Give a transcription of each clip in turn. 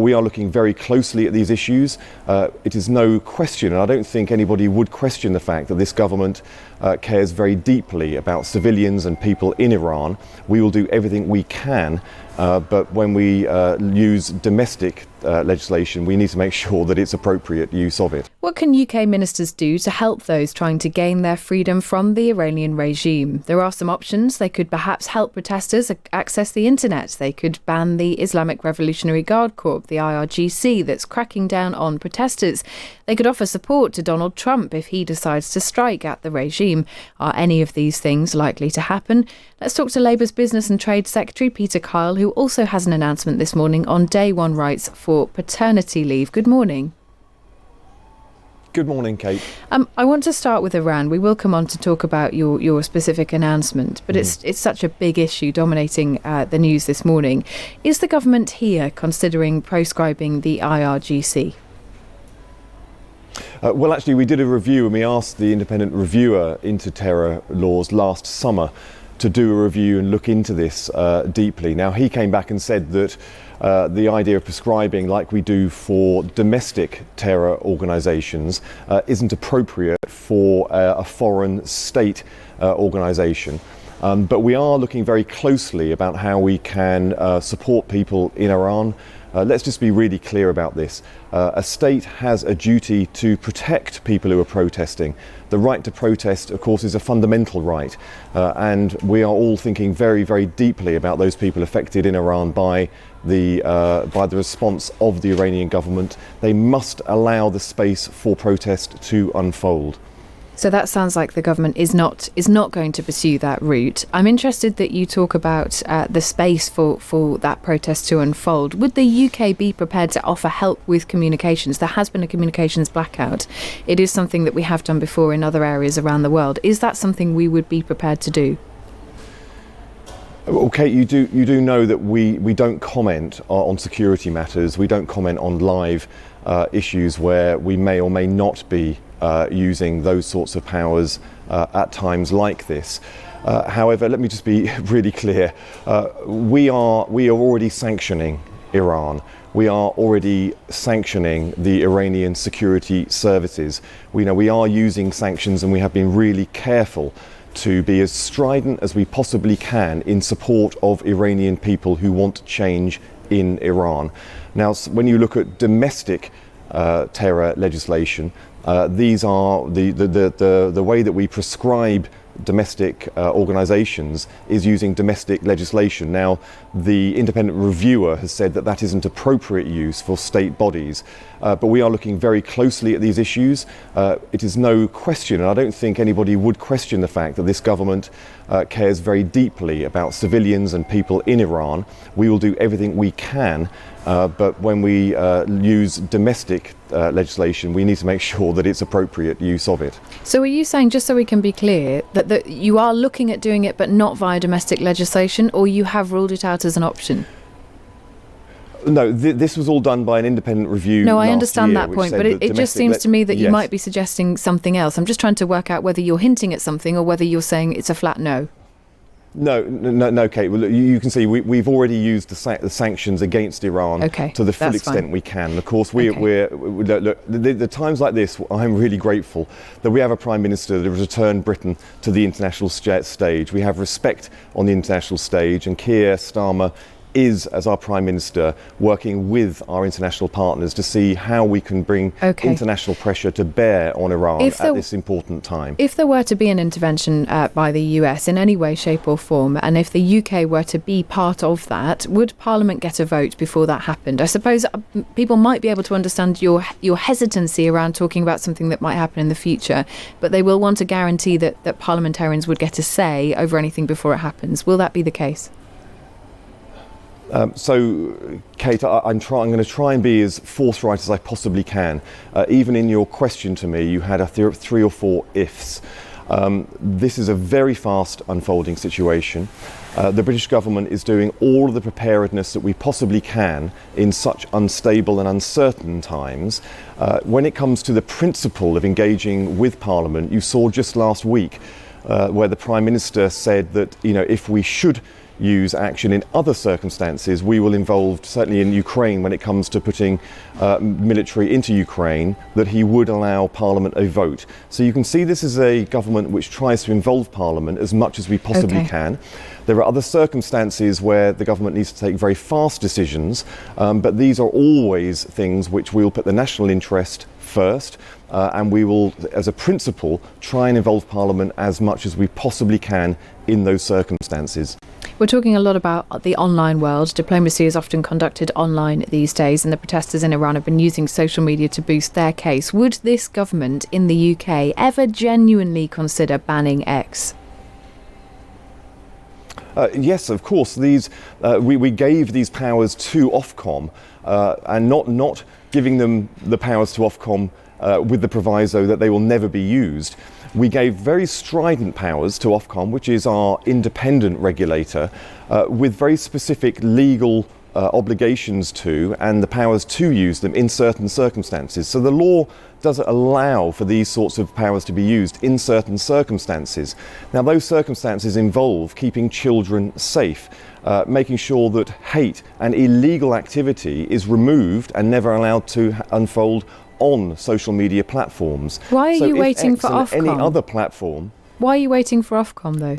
we are looking very closely at these issues. It is no question, and I don't think anybody would question the fact that this government cares very deeply about civilians and people in Iran. We will do everything we can, but when we use domestic legislation, we need to make sure that it's appropriate use of it. What can UK ministers do to help those trying to gain their freedom from the Iranian regime? There are some options. They could perhaps help protesters access the internet. They could ban the Islamic Revolutionary Guard Corps, the IRGC, that's cracking down on protesters. They could offer support to Donald Trump if he decides to strike at the regime. Are any of these things likely to happen? Let's talk to Labour's Business and Trade Secretary Peter Kyle, who also has an announcement this morning on day one rights for paternity leave. Good morning. Good morning, Kate. I want to start with Iran. We will come on to talk about your specific announcement, but it's such a big issue dominating the news this morning. Is the government here considering proscribing the IRGC? Well, actually, we did a review and we asked the independent reviewer into terror laws last summer to do a review and look into this deeply. Now, he came back and said that the idea of prescribing, like we do for domestic terror organisations, isn't appropriate for a foreign state organisation. But we are looking very closely about how we can support people in Iran. Let's just be really clear about this. A state has a duty to protect people who are protesting. The right to protest, of course, is a fundamental right. And we are all thinking very, very deeply about those people affected in Iran by the response of the Iranian government. They must allow the space for protest to unfold. So that sounds like the government is not going to pursue that route. I'm interested that you talk about the space for that protest to unfold. Would the UK be prepared to offer help with communications? There has been a communications blackout. It is something that we have done before in other areas around the world. Is that something we would be prepared to do? Okay, you do know that we don't comment on security matters. We don't comment on live issues where we may or may not be using those sorts of powers at times like this. However, let me just be really clear. We are already sanctioning Iran. We are already sanctioning the Iranian security services. We know we are using sanctions, and we have been really careful to be as strident as we possibly can in support of Iranian people who want change in Iran. Now, when you look at domestic terror legislation, these are the way that we prescribe domestic organisations is using domestic legislation. Now, the independent reviewer has said that that isn't appropriate use for state bodies, but we are looking very closely at these issues. It is no question, and I don't think anybody would question the fact that this government cares very deeply about civilians and people in Iran. We will do everything we can, but when we use domestic legislation, we need to make sure that it's appropriate use of it. So are you saying, just so we can be clear, that you are looking at doing it but not via domestic legislation, or you have ruled it out as an option? No, this was all done by an independent review. No, I understand that point, but it just seems to me that you might be suggesting something else. I'm just trying to work out whether you're hinting at something or whether you're saying it's a flat no. No, Kate. Well, you can see we've already used the sanctions against Iran to the full extent we can. And of course, the times like this, I'm really grateful that we have a Prime Minister that has returned Britain to the international stage. We have respect on the international stage, and Keir Starmer is, as our Prime Minister, working with our international partners to see how we can bring international pressure to bear on Iran at this important time. If there were to be an intervention by the US in any way, shape or form, and if the UK were to be part of that, would Parliament get a vote before that happened? I suppose people might be able to understand your hesitancy around talking about something that might happen in the future, but they will want to guarantee that parliamentarians would get a say over anything before it happens. Will that be the case? So, Kate, I'm going to try and be as forthright as I possibly can. Even in your question to me, you had 3 or 4 ifs. This is a very fast unfolding situation. The British government is doing all of the preparedness that we possibly can in such unstable and uncertain times. When it comes to the principle of engaging with Parliament, you saw just last week where the Prime Minister said that, if we should use action in other circumstances. We will involve, certainly in Ukraine, when it comes to putting military into Ukraine, that he would allow Parliament a vote. So you can see this is a government which tries to involve Parliament as much as we possibly can. There are other circumstances where the government needs to take very fast decisions, but these are always things which we'll put the national interest first, and we will, as a principle, try and involve Parliament as much as we possibly can in those circumstances. We're talking a lot about the online world. Diplomacy is often conducted online these days, and the protesters in Iran have been using social media to boost their case. Would this government in the UK ever genuinely consider banning X? Yes, of course. We gave these powers to Ofcom, and not giving them the powers to Ofcom with the proviso that they will never be used. We gave very strident powers to Ofcom, which is our independent regulator, with very specific legal obligations to, and the powers to use them in certain circumstances. So the law does allow for these sorts of powers to be used in certain circumstances. Now, those circumstances involve keeping children safe, making sure that hate and illegal activity is removed and never allowed to unfold on social media platforms. Why are you waiting for Ofcom? Any other platform. Why are you waiting for Ofcom, though?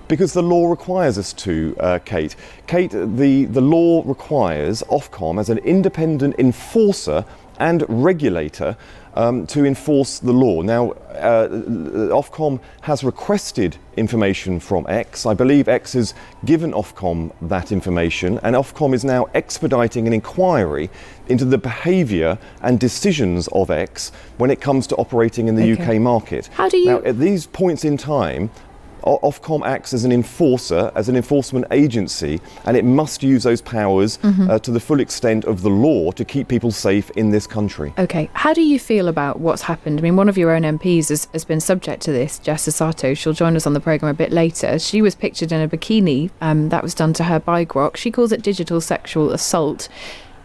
Because the law requires us to, Kate. Kate, the law requires Ofcom as an independent enforcer and regulator to enforce the law. Now, Ofcom has requested information from X. I believe X has given Ofcom that information, and Ofcom is now expediting an inquiry into the behaviour and decisions of X when it comes to operating in the UK market. How do you... Now, at these points in time, Ofcom acts as an enforcer, as an enforcement agency, and it must use those powers to the full extent of the law to keep people safe in this country. OK. How do you feel about what's happened? I mean, one of your own MPs has been subject to this, Jess Sato. She'll join us on the programme a bit later. She was pictured in a bikini that was done to her by Grok. She calls it digital sexual assault.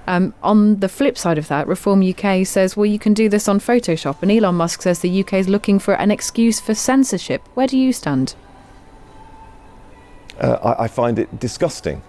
On the flip side of that, Reform UK says, well, you can do this on Photoshop. And Elon Musk says the UK is looking for an excuse for censorship. Where do you stand? I find it disgusting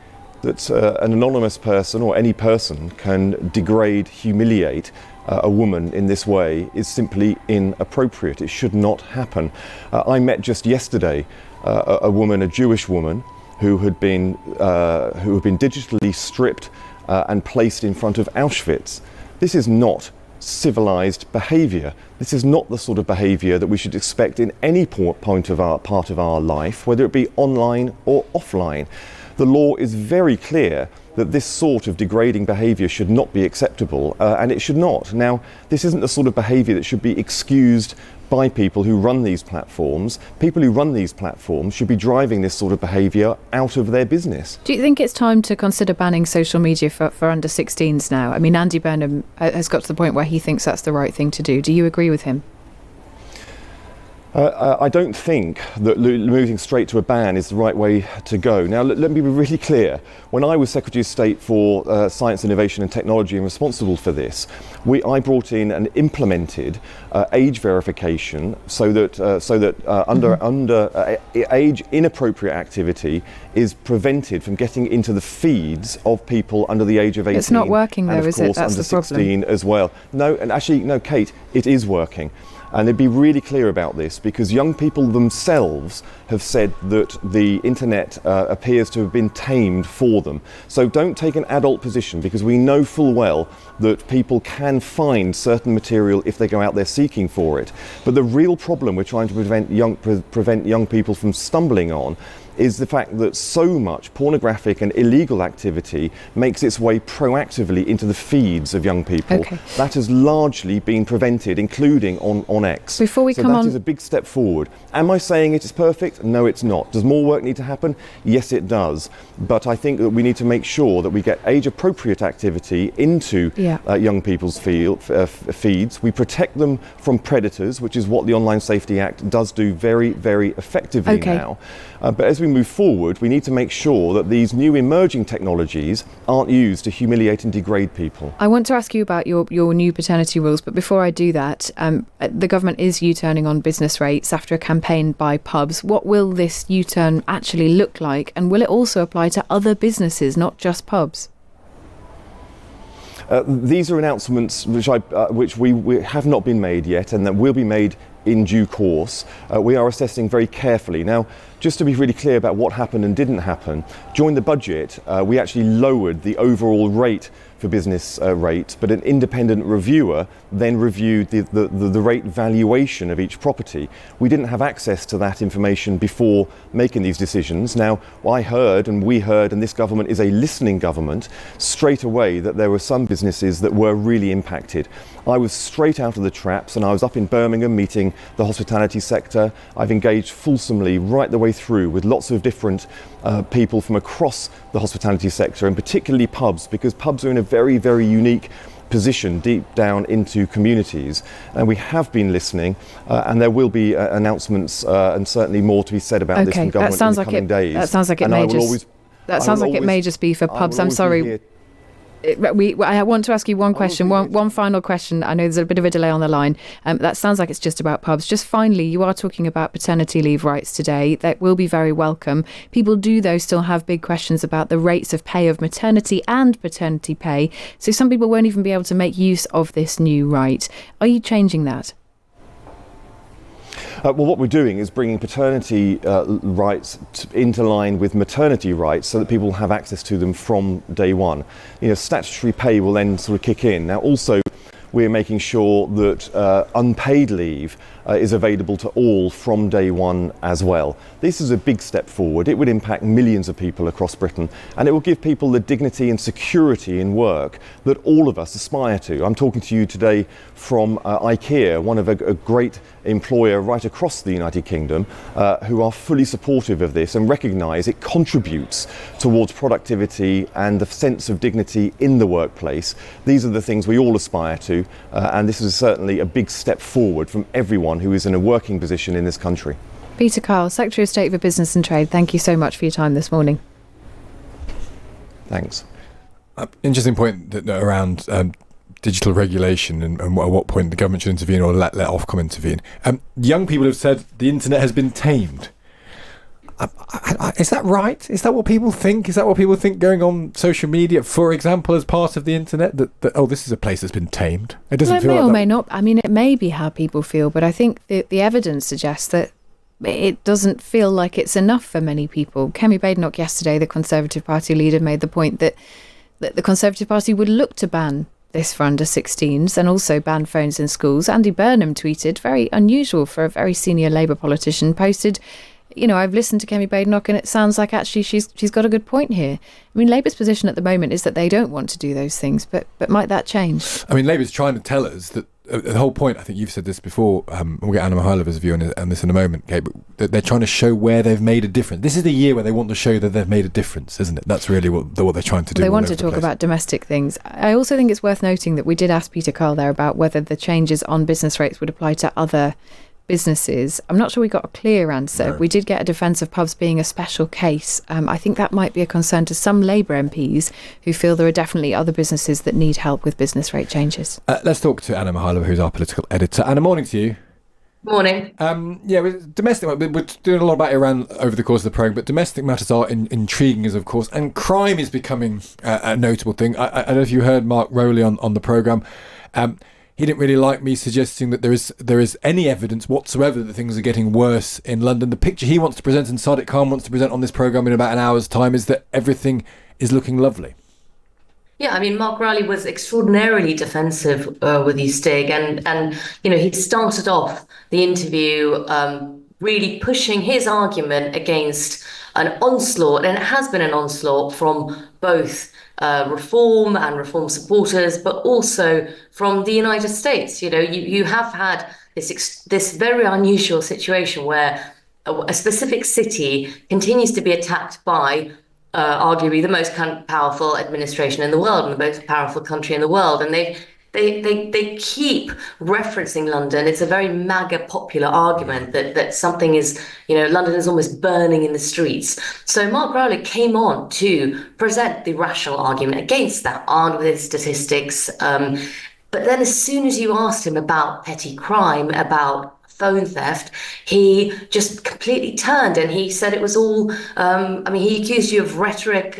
that an anonymous person or any person can degrade, humiliate a woman in this way is simply inappropriate. It should not happen. I met just yesterday a woman, a Jewish woman, who had been digitally stripped and placed in front of Auschwitz. This is not civilized behaviour. This is not the sort of behaviour that we should expect in any part of our life, whether it be online or offline. The law is very clear that this sort of degrading behaviour should not be acceptable, and it should not. Now, this isn't the sort of behaviour that should be excused by people who run these platforms. People who run these platforms should be driving this sort of behaviour out of their business. Do you think it's time to consider banning social media for under 16s now? I mean, Andy Burnham has got to the point where he thinks that's the right thing to do. Do you agree with him? I don't think that moving straight to a ban is the right way to go. Now, let me be really clear. When I was Secretary of State for Science, Innovation and Technology and responsible for this, I brought in and implemented age verification so that age inappropriate activity is prevented from getting into the feeds of people under the age of 18. It's not working though, is it? That's under the problem. 16 as well. No, and actually, no, Kate, it is working. And they'd be really clear about this because young people themselves have said that the internet appears to have been tamed for them. So don't take an adult position, because we know full well that people can find certain material if they go out there seeking for it. But the real problem we're trying to prevent young people from stumbling on is the fact that so much pornographic and illegal activity makes its way proactively into the feeds of young people. Okay. That has largely been prevented, including on X. Before we so come that on, is a big step forward. Am I saying it is perfect? No, it's not. Does more work need to happen? Yes, it does. But I think that we need to make sure that we get age-appropriate activity into young people's feeds. We protect them from predators, which is what the Online Safety Act does do very, very effectively now. But as we move forward, we need to make sure that these new emerging technologies aren't used to humiliate and degrade people. I want to ask you about your new paternity rules, but before I do that, the government is U-turning on business rates after a campaign by pubs. What will this U-turn actually look like, and will it also apply to other businesses, not just pubs? These are announcements which we have not been made yet, and that will be made in due course. We are assessing very carefully. Now, just to be really clear about what happened and didn't happen, during the budget we actually lowered the overall rate for business rates, but an independent reviewer then reviewed the rate valuation of each property. We didn't have access to that information before making these decisions. Now, I heard, and we heard, and this government is a listening government, straight away that there were some businesses that were really impacted. I was straight out of the traps, and I was up in Birmingham meeting the hospitality sector. I've engaged fulsomely right the way through with lots of different people from across the hospitality sector, and particularly pubs, because pubs are in a very, very unique position deep down into communities, and we have been listening, and there will be announcements and certainly more to be said about this from government in the coming days. That sounds like it may just be for pubs. I'm sorry. I want to ask you one question, one final question. I know there's a bit of a delay on the line. That sounds like it's just about pubs. Just finally, you are talking about paternity leave rights today. That will be very welcome. People do, though, still have big questions about the rates of pay of maternity and paternity pay. So some people won't even be able to make use of this new right. Are you changing that? Well, what we're doing is bringing paternity rights into line with maternity rights so that people have access to them from day one. Statutory pay will then sort of kick in. Now, also, we're making sure that unpaid leave is available to all from day one as well. This is a big step forward. It would impact millions of people across Britain, and it will give people the dignity and security in work that all of us aspire to. I'm talking to you today from IKEA, one of a great employer right across the United Kingdom, who are fully supportive of this and recognise it contributes towards productivity and the sense of dignity in the workplace. These are the things we all aspire to, and this is certainly a big step forward from everyone who is in a working position in this country. Peter Kyle, Secretary of State for Business and Trade, thank you so much for your time this morning. Thanks. Interesting point around digital regulation and at what point the government should intervene or let Ofcom intervene. Young people have said the internet has been tamed. Is that right? Is that what people think? Is that what people think going on social media, for example, as part of the internet? That this is a place that's been tamed? It doesn't feel like that. It may or may not. I mean, it may be how people feel, but I think the evidence suggests that it doesn't feel like it's enough for many people. Kemi Badenoch yesterday, the Conservative Party leader, made the point that the Conservative Party would look to ban this for under 16s and also ban phones in schools. Andy Burnham tweeted, very unusual for a very senior Labour politician, posted, I've listened to Kemi Badenoch and it sounds like actually she's got a good point here. I mean, Labour's position at the moment is that they don't want to do those things, but might that change? I mean, Labour's trying to tell us that the whole point, I think you've said this before, we'll get Anna Mihailova's view on this in a moment, Kate, but they're trying to show where they've made a difference. This is the year where they want to show that they've made a difference, isn't it? That's really what they're trying to do. They want to talk about domestic things. I also think it's worth noting that we did ask Peter Kyle there about whether the changes on business rates would apply to other businesses. I'm not sure we got a clear answer. No. We did get a defence of pubs being a special case. I think that might be a concern to some Labour MPs who feel there are definitely other businesses that need help with business rate changes. Let's talk to Anna Mihailova, who's our political editor. Anna, morning to you. Morning. Domestic, we're doing a lot about Iran over the course of the programme, but domestic matters are intriguing as, of course, and crime is becoming a notable thing. I don't know if you heard Mark Rowley on the programme. He didn't really like me suggesting that there is any evidence whatsoever that things are getting worse in London. The picture he wants to present and Sadiq Khan wants to present on this programme in about an hour's time is that everything is looking lovely. Yeah, I mean, Mark Rowley was extraordinarily defensive with his Stig, and he started off the interview really pushing his argument against an onslaught, and it has been an onslaught from both reform and reform supporters, but also from the United States. You have had this very unusual situation where a specific city continues to be attacked by arguably the most powerful administration in the world and the most powerful country in the world, and they've they keep referencing London. It's a very MAGA popular argument that something is, London is almost burning in the streets. So Mark Rowley came on to present the rational argument against that, armed with his statistics. But then as soon as you asked him about petty crime, about phone theft, he just completely turned and he said it was all, he accused you of rhetoric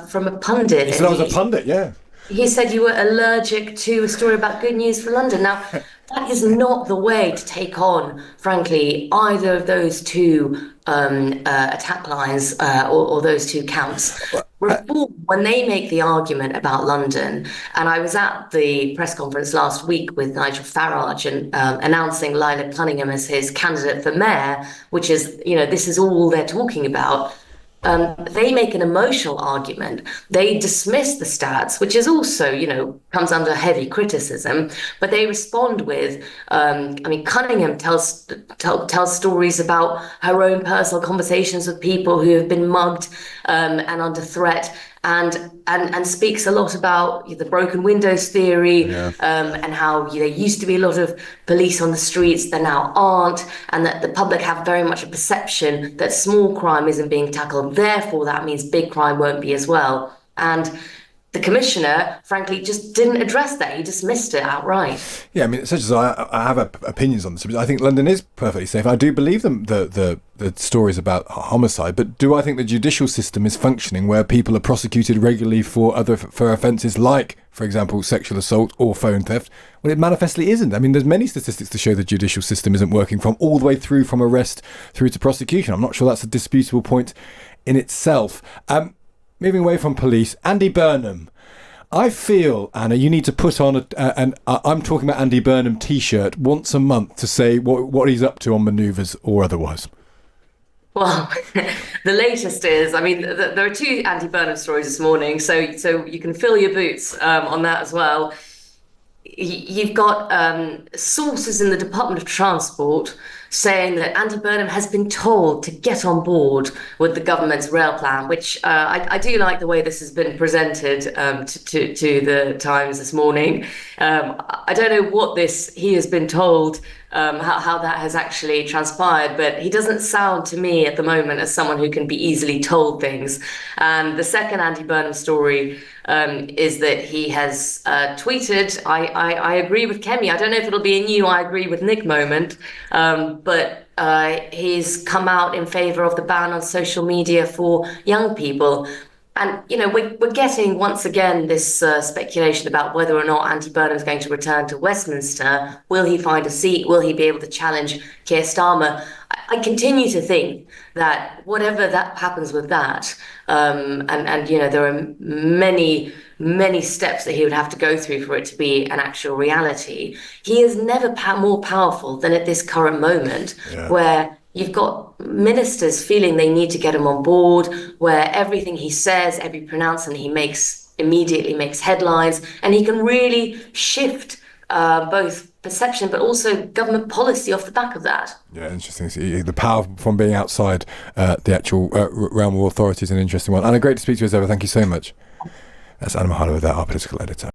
from a pundit. He said I was a pundit, yeah. He said you were allergic to a story about good news for London. Now, that is not the way to take on, frankly, either of those two attack lines or those two counts. Reform, when they make the argument about London, and I was at the press conference last week with Nigel Farage and announcing Lila Cunningham as his candidate for mayor, which is, this is all they're talking about. They make an emotional argument. They dismiss the stats, which is also, comes under heavy criticism. But they respond with, Cunningham tells stories about her own personal conversations with people who have been mugged and under threat, and speaks a lot about the broken windows theory, and how there used to be a lot of police on the streets, there now aren't, and that the public have very much a perception that small crime isn't being tackled, therefore that means big crime won't be as well. And the commissioner, frankly, just didn't address that. He dismissed it outright. Yeah, such as I have opinions on this. I think London is perfectly safe. I do believe the stories about homicide, but do I think the judicial system is functioning where people are prosecuted regularly for offences like, for example, sexual assault or phone theft? Well, it manifestly isn't. There's many statistics to show the judicial system isn't working from all the way through from arrest through to prosecution. I'm not sure that's a disputable point in itself. Moving away from police, Andy Burnham. I feel, Anna, you need to put on I'm talking about Andy Burnham T-shirt once a month to say what he's up to on manoeuvres or otherwise. Well, the latest is, there are two Andy Burnham stories this morning, so you can fill your boots on that as well. You've got sources in the Department of Transport saying that Andy Burnham has been told to get on board with the government's rail plan, which I do like the way this has been presented to the Times this morning. I don't know what he has been told, how that has actually transpired, but he doesn't sound to me at the moment as someone who can be easily told things. And the second Andy Burnham story is that he has tweeted, I agree with Kemi. I don't know if it'll be a new I agree with Nick moment, but he's come out in favour of the ban on social media for young people. And, we're getting, once again, this speculation about whether or not Andy Burnham is going to return to Westminster. Will he find a seat? Will he be able to challenge Keir Starmer? I continue to think that whatever that happens with that, and there are many steps that he would have to go through for it to be an actual reality. He is never more powerful than at this current moment, where you've got ministers feeling they need to get him on board, where everything he says, every pronouncement he makes immediately makes headlines, and he can really shift both perception but also government policy off the back of that. Yeah, interesting. The power from being outside the actual realm of authority is an interesting one. Anna, great to speak to you as ever. Thank you so much. That's Anna Mahalo, our political editor.